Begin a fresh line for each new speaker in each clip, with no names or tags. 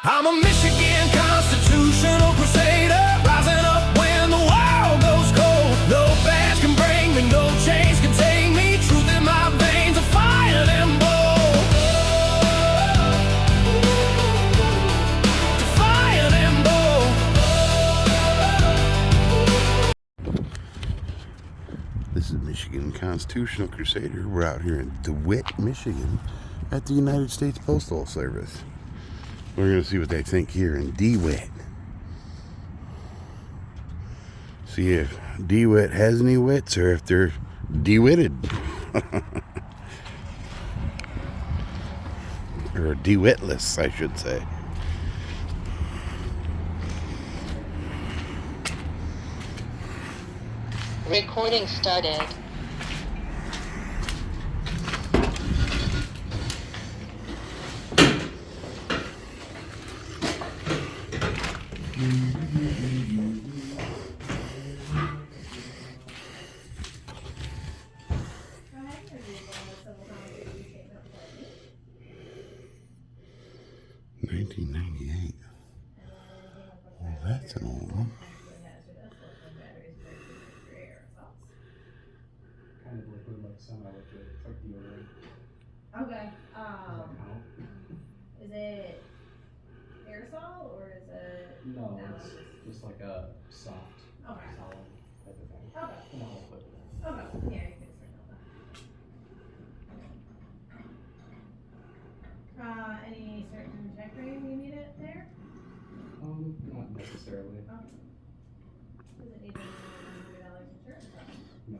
I'm a Michigan constitutional crusader, rising up when the world goes cold. No badge can bring me, no chains can take me. Truth in my veins, a fire and bold. To fire and bold.
This is Michigan Constitutional Crusader. We're out here in Dewitt, Michigan at the United States Postal Service. We're going to see what they think here in Dewitt. See if Dewitt has any wits or if they're de-witted. Or de-witless, I should say.
Recording started.
$19.98. Well, that's an old one.
Kind of liquid, like semi-liquid. It's like deodorant.
Okay.
Does that count?
Is it aerosol or is it?
No, it's just like a soft,
Okay.
solid type of thing.
Okay.
Not liquid.
Okay. Yeah, you can start that. Any certain check frame you need it there?
Not necessarily.
Okay. Does it need $100 insurance?
No.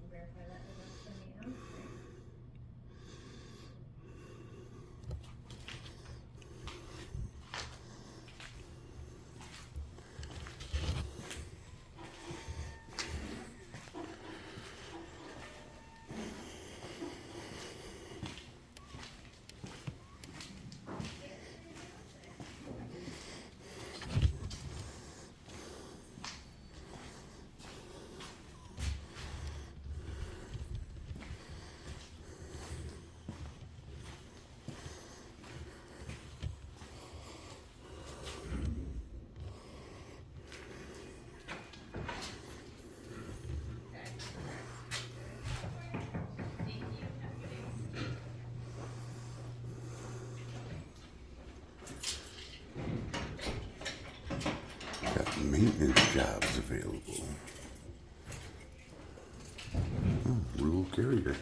Verify that with us for me on screen.
Got maintenance jobs available. Oh, rural carrier.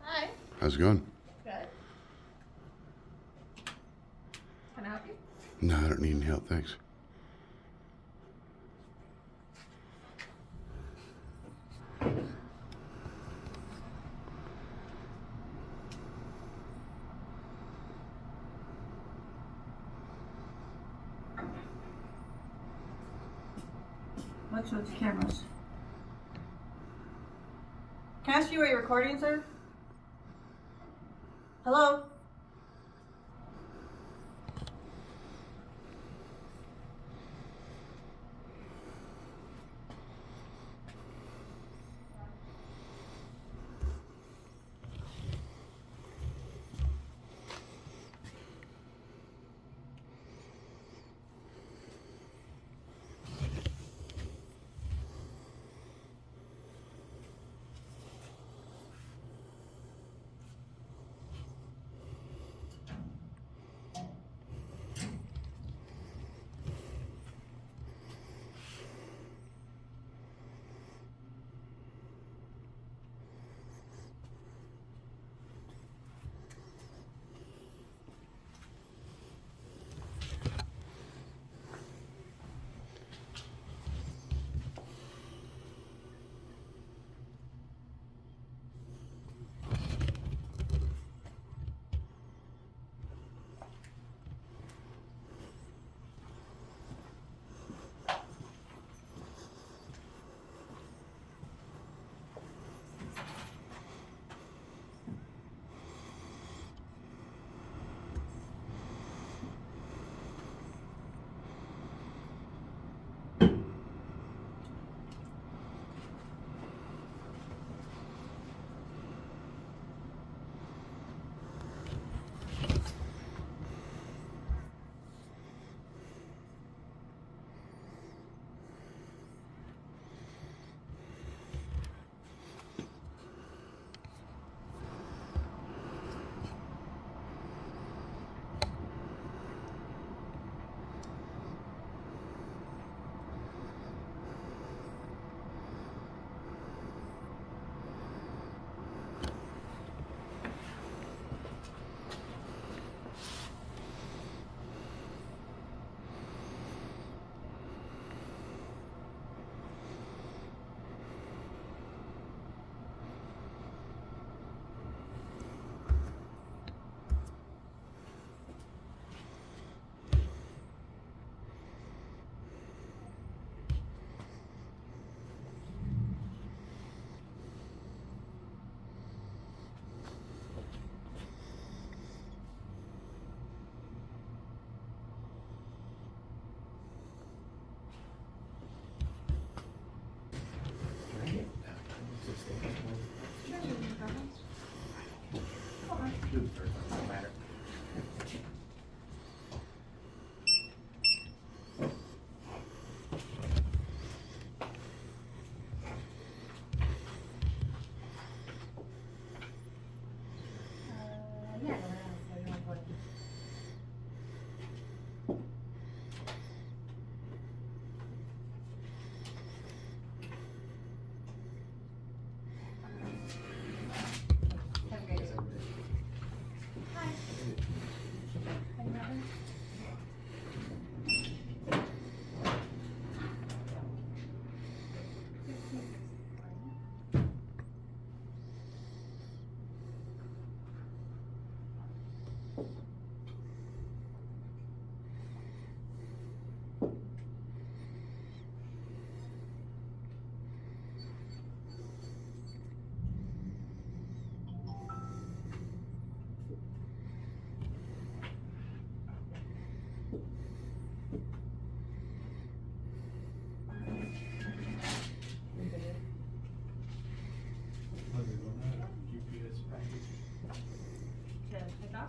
Hi.
How's it going?
Good. Can I help you?
No, I don't need any help, thanks.
What's with the cameras? Can I ask you what you're recording, sir? Hello?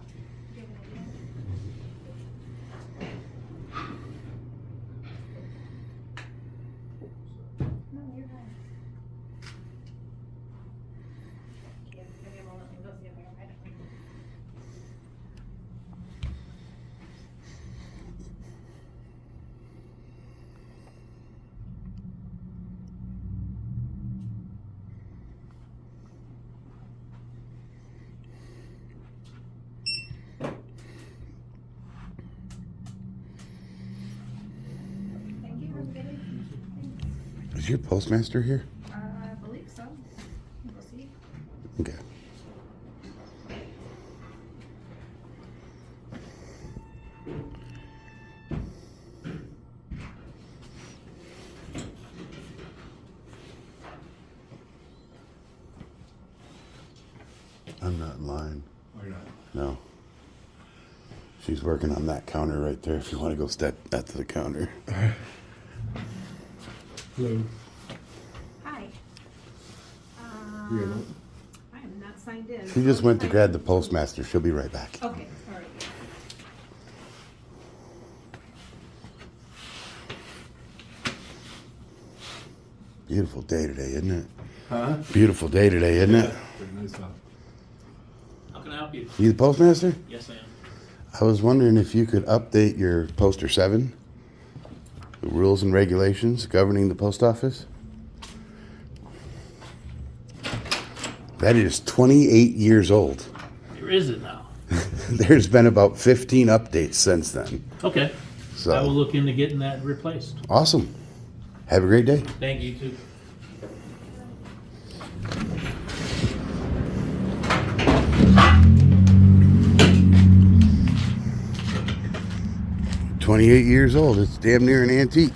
Do you have an idea? No, you're fine. Yeah, give me a moment, let me go see if I can find it. Thank you for getting. Thanks.
Is your postmaster here?
I believe so. We'll see.
Okay. I'm not in line.
Oh, you're not.
No. She's working on that counter right there if you want to go step at the counter.
Hello.
Hi.
You're not.
I am not signed in.
She just went to grab the postmaster. She'll be right back.
Okay, all right.
Beautiful day today, isn't it?
Huh?
Beautiful day today, isn't it?
Pretty nice stuff.
How can I help you?
You the postmaster?
Yes, I am.
I was wondering if you could update your poster 7, the rules and regulations governing the post office. That is 28 years old.
Where is it now?
There's been about 15 updates since then.
Okay.
So
I will look into getting that replaced.
awesome. Have a great day.
Thank you, too.
$28 years old. It's damn near an antique.